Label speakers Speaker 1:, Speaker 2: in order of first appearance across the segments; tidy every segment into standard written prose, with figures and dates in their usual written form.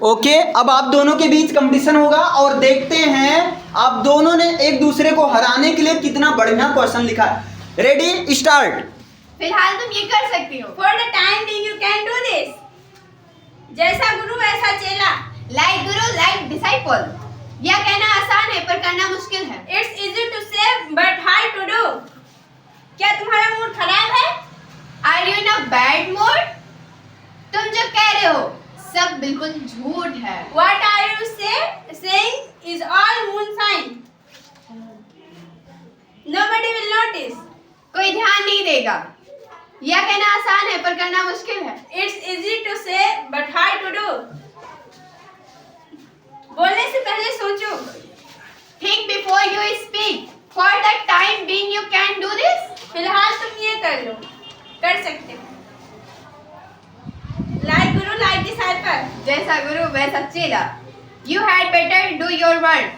Speaker 1: Okay, अब आप दोनों के बीच कंपटीशन होगा और देखते हैं आप दोनों ने एक दूसरे को हराने के लिए कितना बढ़िया क्वेश्चन लिखा है। Ready, start.
Speaker 2: फिलहाल तुम ये कर सकती हो।
Speaker 3: For the time being you can do this. जैसा गुरु वैसा चेला।
Speaker 2: लाइक गुरु लाइक डिसाइपल। यह कहना आसान है पर करना मुश्किल है।
Speaker 3: It's easy to say but hard to do. क्या तुम्हारा मूड खराब है?
Speaker 2: Are you in a bad mood? तुम जो कह रहे हो सब बिल्कुल झूठ है।
Speaker 3: What are you saying is all moonshine. Nobody will notice.
Speaker 2: कोई ध्यान नहीं देगा। यह कहना आसान है पर करना मुश्किल है।
Speaker 3: It's easy to say but hard to do. बोलने से पहले सोचो।
Speaker 2: Think before you speak. For the time being you can do this.
Speaker 3: फिलहाल तुम ये कर लो, कर सकते हो। Like गुरु like disciple.
Speaker 2: जैसा गुरु वैसा चेला। You had better do your work.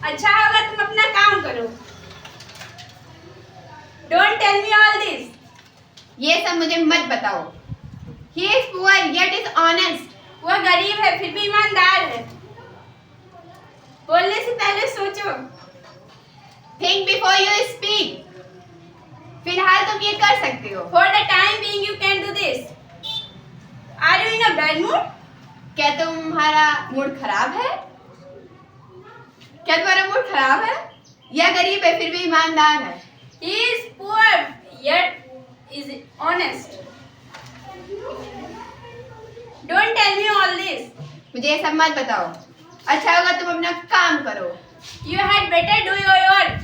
Speaker 3: अच्छा होगा तुम अपना काम करो। Don't tell me all this.
Speaker 2: ये सब मुझे मत बताओ। He is poor yet is honest.
Speaker 3: वह गरीब है फिर भी ईमानदार है। बोलने से पहले सोचो।
Speaker 2: Think before you speak. फिलहाल तुम ये कर सकते हो।
Speaker 3: For the time being you can do this. Are you in a bad mood?
Speaker 2: क्या तुम्हारा मूड खराब है? क्या तुम्हारा मूड खराब है? यह गरीब है फिर भी ईमानदार है।
Speaker 3: He is poor yet is honest. Don't tell me all this.
Speaker 2: मुझे ये सब मत बताओ। अच्छा होगा तुम अपना काम करो।
Speaker 3: You had better do your work.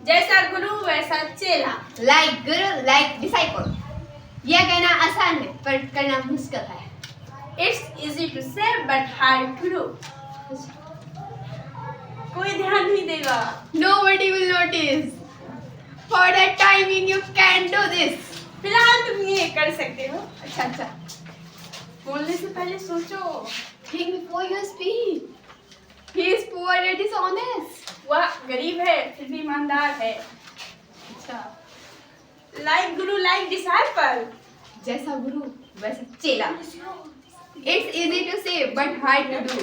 Speaker 3: जैसा गुरु वैसा चेला।
Speaker 2: Like guru like disciple. यह कहना आसान है पर करना मुश्किल है।
Speaker 3: It's easy to say but hard to do. कोई ध्यान नहीं देगा।
Speaker 2: Nobody will notice. For the timing you can do this.
Speaker 3: फिलहाल तुम ये कर सकते हो।
Speaker 2: अच्छा।
Speaker 3: बोलने से पहले सोचो।
Speaker 2: Think before you speak. He is poor yet is honest.
Speaker 3: वह गरीब है फिर भी ईमानदार है।
Speaker 2: अच्छा।
Speaker 3: Like गुरु like disciple.
Speaker 2: जैसा गुरु वैसा चेला। It's easy to say but hard to do.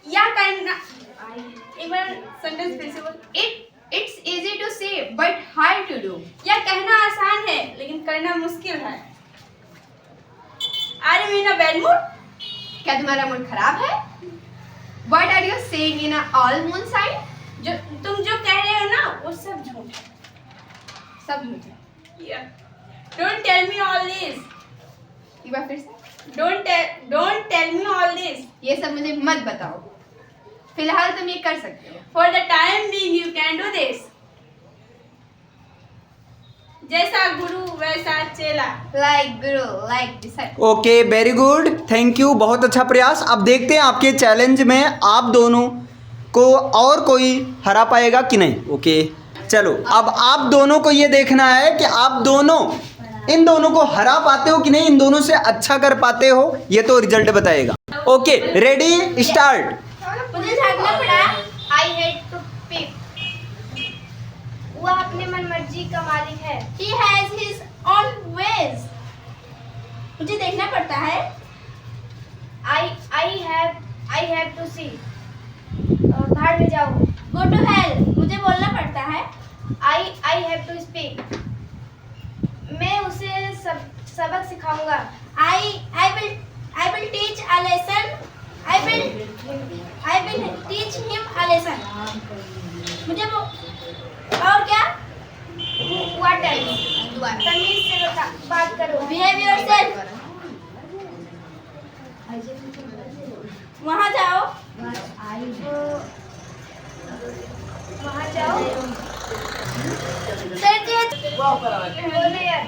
Speaker 3: या करना एक बार सेंटेंस फिर से बोल।
Speaker 2: It's easy to say but hard to do.
Speaker 3: यह कहना आसान है लेकिन करना मुश्किल है। Are you in a bad mood?
Speaker 2: क्या तुम्हारा मूड खराब है? What are you saying in a all moonshine?
Speaker 3: जो तुम जो कह रहे हो ना वो सब झूठ है।
Speaker 2: सब झूठ है।
Speaker 3: Don't tell me all this.
Speaker 2: एक बार फिर से।
Speaker 3: Don't tell me all this.
Speaker 2: ये सब मुझे मत बताओ। फिलहाल तुम ये कर सकते हो।
Speaker 3: For the time being you can do this. जैसा गुरु वैसा चेला।
Speaker 2: Like guru like disciple.
Speaker 1: Okay, very good, thank you, बहुत अच्छा प्रयास। अब देखते हैं आपके चैलेंज में आप दोनों को और कोई हरा पाएगा कि नहीं। ओके, चलो अब आप दोनों को ये देखना है कि आप दोनों इन दोनों को हरा पाते हो कि नहीं, इन दोनों से अच्छा कर पाते हो, ये तो रिजल्ट बताएगा। Okay, ready, start.
Speaker 3: मुझे झाड़ना पड़ा।
Speaker 4: I hate to pick. वह अपने मन मर्जी का मालिक है।
Speaker 3: He has his own ways. मुझे देखना पड़ता है।
Speaker 4: I have to see. भाड़ में जाओ।
Speaker 3: Go to hell. मुझे बोलना पड़ता है।
Speaker 4: I have to speak. मैं उसे सबक सिखाऊंगा।
Speaker 3: I will teach a lesson. I will teach him a lesson. मुझे वो और क्या?
Speaker 4: What else? तमीज से बात करो।
Speaker 3: Behave yourself. वहाँ जाओ।
Speaker 4: वहाँ जाओ। बोले यार।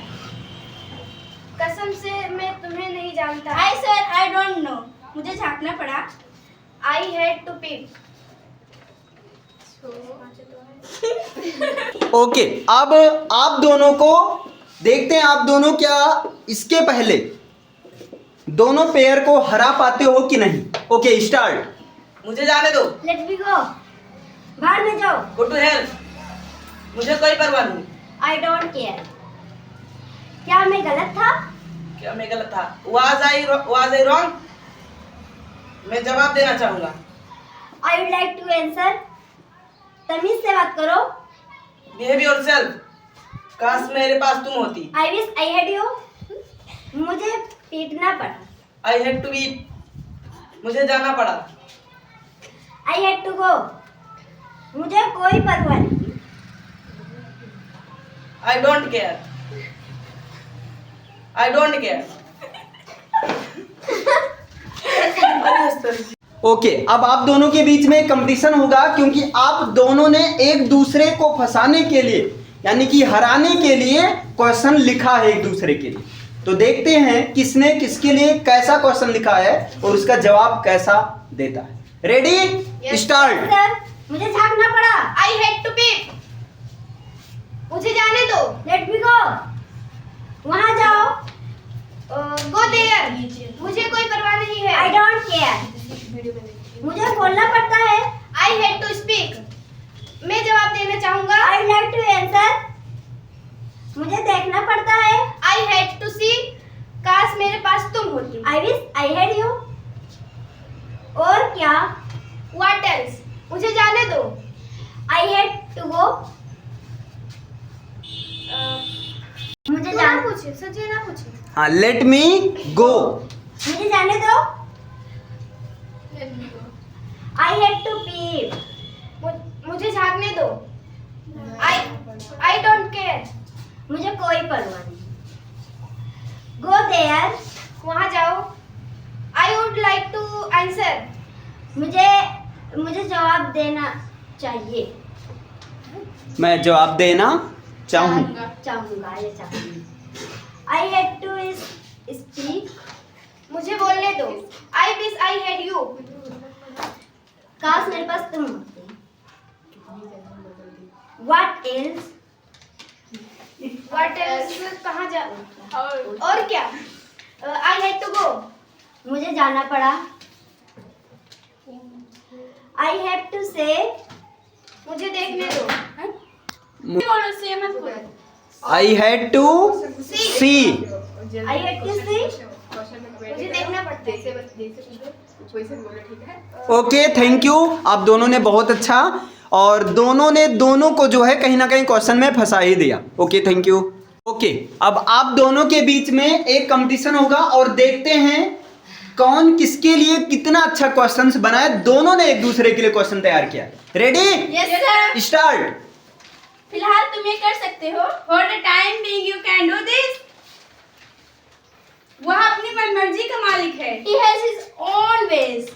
Speaker 4: कसम से मैं तुम्हें नहीं जानता।
Speaker 3: I said I don't know. मुझे झाँकना पड़ा।
Speaker 4: I had to pick.
Speaker 1: Okay, अब आप दोनों को देखते हैं आप दोनों क्या इसके पहले दोनों पेयर को हरा पाते हो कि नहीं। Okay, start.
Speaker 5: मुझे जाने दो।
Speaker 4: Let me go. बाहर में जाओ।
Speaker 5: Go to hell. मुझे कोई परवाह नहीं।
Speaker 4: I don't care. क्या मैं गलत था?
Speaker 5: क्या मैं गलत था? Was I wrong? मैं जवाब देना चाहूंगा।
Speaker 3: I would like to answer. तमीज से बात करो।
Speaker 5: Behave yourself. काश मेरे पास तुम होती।
Speaker 3: I wish I had you. मुझे पीटना पड़ा।
Speaker 5: I had to eat। मुझे जाना पड़ा।
Speaker 3: I had to go. मुझे कोई परवाह नहीं।
Speaker 5: I don't care। I don't care।
Speaker 1: Okay अब आप दोनों के बीच में कंपटीशन होगा क्योंकि आप दोनों ने एक दूसरे को फंसाने के लिए यानी कि हराने के लिए क्वेश्चन लिखा है एक दूसरे के लिए। तो देखते हैं किसने किसके लिए कैसा क्वेश्चन लिखा है और उसका जवाब कैसा देता है। Ready
Speaker 2: Yes,
Speaker 1: start.
Speaker 3: सर मुझे झाँकना पड़ा।
Speaker 2: I had to pee। मुझे जाने दो।
Speaker 3: Let me go. वहाँ जाओ।
Speaker 2: Go there। मुझे कोई परवाह नहीं है।
Speaker 3: I don't care. मुझे बोलना पड़ता है।
Speaker 2: I had to speak। मैं जवाब देना चाहूंगा।
Speaker 3: I would like to answer. मुझे देखना पड़ता है।
Speaker 2: I had to see। काश मेरे पास तुम होती।
Speaker 3: I wish I had you. और क्या?
Speaker 2: What else? मुझे जाने दो।
Speaker 3: I had to go. मुझे जाना।
Speaker 2: पूछे सच्ची ना पूछे।
Speaker 1: हाँ लेट मी गो।
Speaker 3: मुझे जाने दो। I had to pee.
Speaker 2: मुझे झाँकने दो। I don't care।
Speaker 3: मुझे कोई परवाह नहीं। Go there.
Speaker 2: वहाँ जाओ। I would like to answer।
Speaker 3: मुझे जवाब देना चाहिए।
Speaker 1: मैं जवाब देना चाहूँ।
Speaker 3: चाहूँगा ये चाहूँगी। I had to speak.
Speaker 2: मुझे बोलने दो। I wish I had you।
Speaker 3: काश मेरे पास तुम होते। What else?
Speaker 2: What else? कहाँ जा? और क्या? I had to go।
Speaker 3: मुझे जाना पड़ा। I have to say।
Speaker 2: मुझे देखने दो।
Speaker 1: मु-
Speaker 2: बोलो से मत बोलो।
Speaker 1: I had to see.
Speaker 3: I had to see।
Speaker 2: मुझे देखना पड़ता है।
Speaker 1: Okay thank you. आप दोनों ने बहुत अच्छा और दोनों ने दोनों को जो है कहीं ना कहीं क्वेश्चन में फंसा ही दिया। Okay thank you. ओके अब आप दोनों के बीच में एक कंपटीशन होगा और देखते हैं कौन किसके लिए कितना अच्छा क्वेश्चंस बनाए। दोनों ने एक दूसरे के लिए क्वेश्चन तैयार किया। Ready
Speaker 2: Yes sir।
Speaker 1: स्टार्ट।
Speaker 2: फिलहाल तुम ये कर सकते हो। For the time being you can do this। वह अपनी मनमर्जी का मालिक है।
Speaker 3: He has his own ways।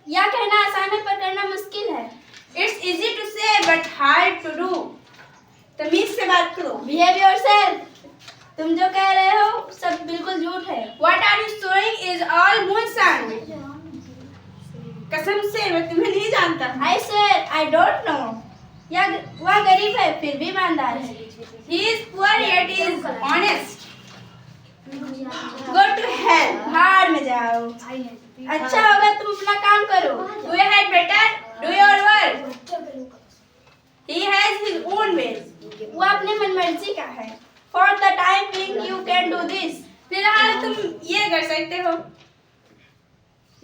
Speaker 3: यह कहना आसान है पर करना मुश्किल है।
Speaker 2: It's easy to say but hard to do। तमीज से बात करो।
Speaker 3: Behave yourself। तुम जो कह रहे हो सब बिल्कुल झूठ है।
Speaker 2: What are you showing is all moonshine। कसम से मैं तुम्हें नहीं जानता।
Speaker 3: I swear I don't know। वह गरीब है फिर भी ईमानदार है।
Speaker 2: He is poor yet he is honest। Go to hell।
Speaker 3: भाड़ में जाओ। अच्छा होगा तुम अपना काम करो।
Speaker 2: You had better do your work। He has his own ways।
Speaker 3: वो अपने मनमर्जी का है। For the time being you can do this।
Speaker 2: फिलहाल तुम ये कर सकते हो।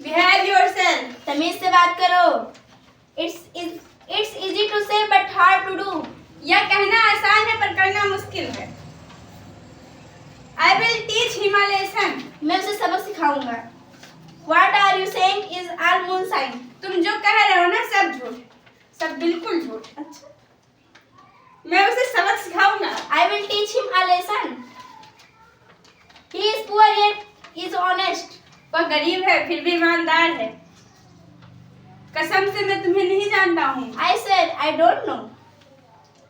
Speaker 2: Behave yourself।
Speaker 3: तमीज से बात करो। It's easy to say but hard to do।
Speaker 2: यह कहना आसान है पर करना मुश्किल है। I will teach him a lesson।
Speaker 3: मैं उसे सबक सिखाऊंगा। What are you saying is all moonshine।
Speaker 2: तुम जो कह रहे हो ना सब झूठ, सब बिल्कुल झूठ।
Speaker 3: अच्छा।
Speaker 2: मैं उसे सबक सिखाऊंगा।
Speaker 3: I will teach him a lesson। He is poor yet is honest।
Speaker 2: वह गरीब है फिर भी ईमानदार है। कसम से मैं तुम्हें नहीं जानता हूँ।
Speaker 3: I said I don't know।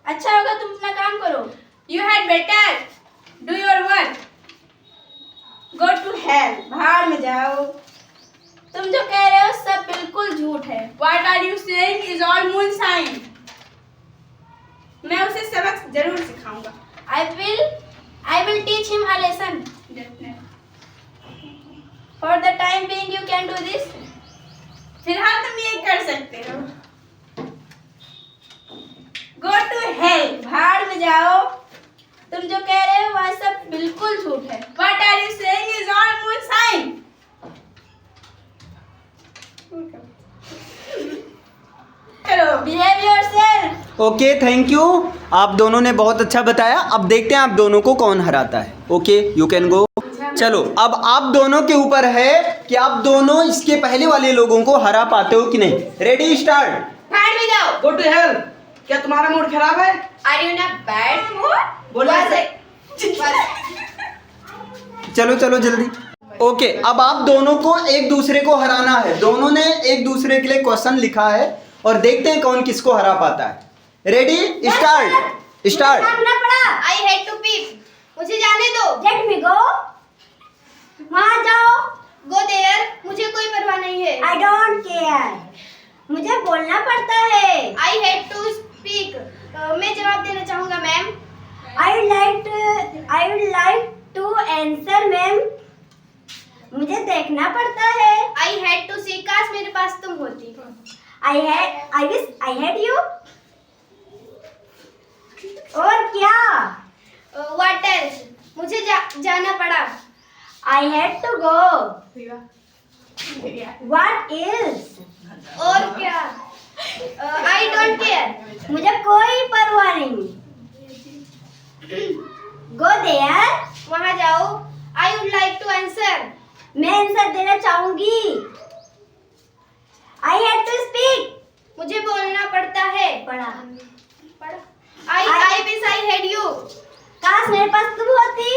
Speaker 3: अच्छा होगा तुम अपना काम करो।
Speaker 2: You had better do your work। Go to hell।
Speaker 3: भाड़ में जाओ। तुम जो कह रहे हो सब बिल्कुल झूठ है।
Speaker 2: What are you saying is all moonshine। मैं उसे सबक जरूर सिखाऊंगा।
Speaker 3: I will teach him a lesson। For the time being you can do this।
Speaker 2: फिलहाल तुम ये कर सकते हो। Go to hell।
Speaker 3: भाड़ में जाओ। तुम जो कह रहे हो वह सब बिल्कुल झूठ है।
Speaker 2: What are you saying is all moon sign. चलो
Speaker 3: Behave yourself.
Speaker 1: Okay thank you. आप दोनों ने बहुत अच्छा बताया। अब देखते हैं आप दोनों को कौन हराता है। Okay you can go. चलो अब आप दोनों के ऊपर है कि आप दोनों इसके पहले वाले लोगों को हरा पाते हो कि नहीं। Ready start.
Speaker 2: भाड़ में जाओ।
Speaker 5: Go to hell. क्या तुम्हारा मूड खराब है?
Speaker 2: Are you in a bad mood?
Speaker 5: बोलो
Speaker 2: Was
Speaker 5: ऐसे।
Speaker 1: चलो चलो जल्दी। ओके अब आप दोनों को एक दूसरे को हराना है। दोनों ने एक दूसरे के लिए क्वेश्चन लिखा है और देखते हैं कौन किसको हरा पाता है। Ready start. स्टार्ट।
Speaker 3: भागना पड़ा।
Speaker 2: I hate to pee. मुझे जाने दो।
Speaker 3: Let me go. वहाँ जाओ।
Speaker 2: Go there. मुझे कोई परवाह नहीं है।
Speaker 3: I don't care. मुझे बोलना पड़ता है।
Speaker 2: I hate to speak. मैं जवाब देना चाहूँगा ma'am.
Speaker 3: I would like to answer, ma'am. मुझे देखना पड़ता है।
Speaker 2: I hate to see. काश मेरे पास तुम होती।
Speaker 3: I wish I had you. और क्या?
Speaker 2: What else? मुझे जाना पड़ा।
Speaker 3: I had to go. What else?
Speaker 2: और क्या? I don't care.
Speaker 3: मुझे कोई परवाह नहीं। Go there.
Speaker 2: वहाँ जाओ। I would like to answer.
Speaker 3: मैं आंसर देना चाहूंगी। I had to speak.
Speaker 2: मुझे बोलना पड़ता है।
Speaker 3: पढ़ा।
Speaker 2: I wish I had you.
Speaker 3: काश मेरे पास तुम होती।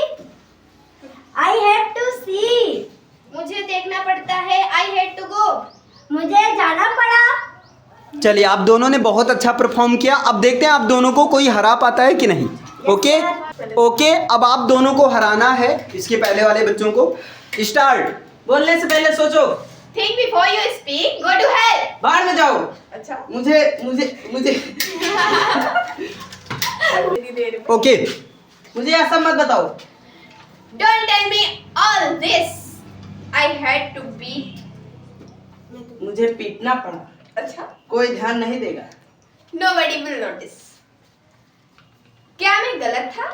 Speaker 3: I had to see.
Speaker 2: मुझे देखना पड़ता है। I had to go.
Speaker 3: मुझे जाना पड़ा।
Speaker 1: चलिए आप दोनों ने बहुत अच्छा परफॉर्म किया। अब देखते हैं आप दोनों को कोई हरा पाता है कि नहीं। ओके ओके अब आप दोनों को हराना है इसके पहले वाले बच्चों को। स्टार्ट।
Speaker 5: बोलने से पहले सोचो।
Speaker 2: Think before you speak. Go to hell.
Speaker 5: बाहर में जाओ।
Speaker 2: अच्छा।
Speaker 5: मुझे मुझे मुझे
Speaker 1: ओके
Speaker 5: मुझे ऐसा मत बताओ।
Speaker 2: Don't tell me all this. I had to be.
Speaker 5: मुझे पीटना पड़ा।
Speaker 2: अच्छा।
Speaker 5: कोई ध्यान नहीं देगा।
Speaker 2: Nobody will notice. क्या मैं गलत था?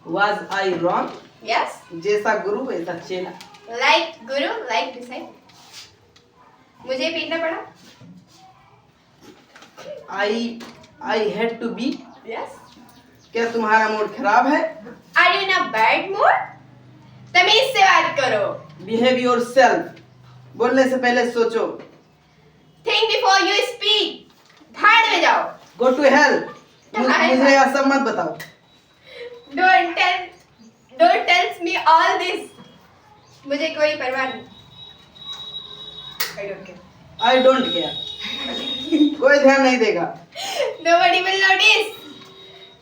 Speaker 5: Was I wrong?
Speaker 2: Yes.
Speaker 5: जैसा गुरु वैसा चेला।
Speaker 2: Like guru, like disciple. मुझे पीटना पड़ा?
Speaker 5: I had to be।
Speaker 2: Yes.
Speaker 5: क्या तुम्हारा मूड खराब है?
Speaker 2: Are you in a bad mood? तमीज से बात करो।
Speaker 5: Behave yourself। बोलने से पहले सोचो।
Speaker 2: Think before you speak. भाड़ में जाओ।
Speaker 5: Go to hell। मुझे ऐसा मत बताओ।
Speaker 2: Don't tell me all this. मुझे कोई परवाह नहीं। I don't care.
Speaker 5: I don't care। कोई ध्यान नहीं देगा।
Speaker 2: Nobody will notice.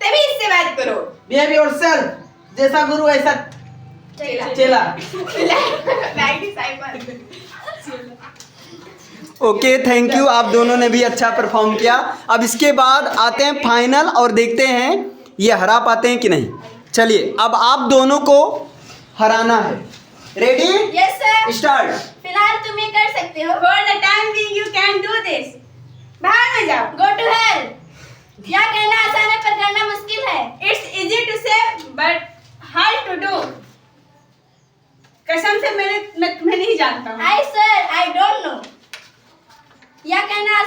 Speaker 2: तमीज से बात करो।
Speaker 5: Behave yourself। जैसा गुरु ऐसा चेला।
Speaker 2: Like disciple.
Speaker 1: Okay thank you. आप दोनों ने भी अच्छा परफॉर्म किया। अब इसके बाद आते हैं फाइनल और देखते हैं ये हरा पाते हैं कि नहीं। चलिए अब आप दोनों को हराना है। Ready
Speaker 2: Yes sir.
Speaker 1: स्टार्ट।
Speaker 3: फिलहाल तुम ये कर सकते हो।
Speaker 2: For the time being you can do this. बाहर में जाओ।
Speaker 3: Go to hell. यह कहना आसान है पर करना मुश्किल है।
Speaker 2: It's easy to say but hard to do. कसम से मैं तुम्हें नहीं जानता हूँ।
Speaker 3: I sir, I don't know. यह कहना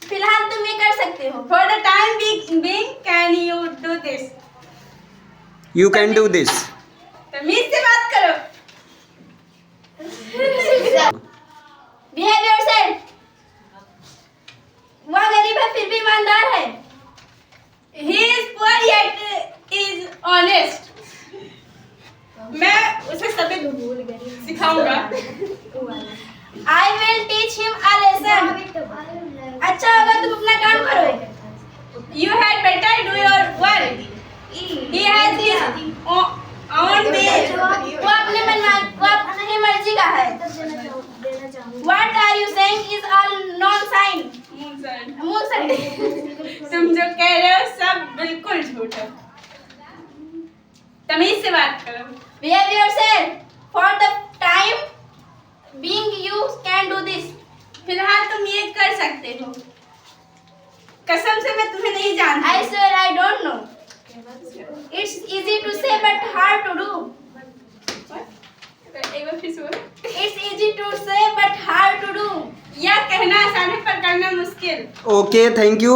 Speaker 3: फिलहाल तुम ये कर सकते हो।
Speaker 2: For the time being can you do this?
Speaker 1: You can do this.
Speaker 2: तमीज से बात करो।
Speaker 3: Behave yourself. वह गरीब है फिर भी ईमानदार है।
Speaker 2: He is poor yet is honest. मैं उसे सबक सिखाऊंगा।
Speaker 3: I will teach him a lesson. अच्छा होगा तुम अपना काम करो।
Speaker 2: You had better do your work. He has his own way.
Speaker 3: वो अपनी मर्जी का है। What are you saying is all non-sign. Moonsign.
Speaker 2: तुम जो कह रहे हो सब बिल्कुल झूठ है। तमीज से बात करो।
Speaker 3: Behave yourself. For the time being you can do this.
Speaker 2: फिलहाल तुम ये कर सकते हो। कसम से मैं तुम्हें नहीं जानती।
Speaker 3: I swear I don't know. It's easy to say but hard to do.
Speaker 2: एक बार फिर से बोलो।
Speaker 3: It's easy to say but hard to do.
Speaker 4: यह कहना आसान है पर करना मुश्किल।
Speaker 1: Okay thank you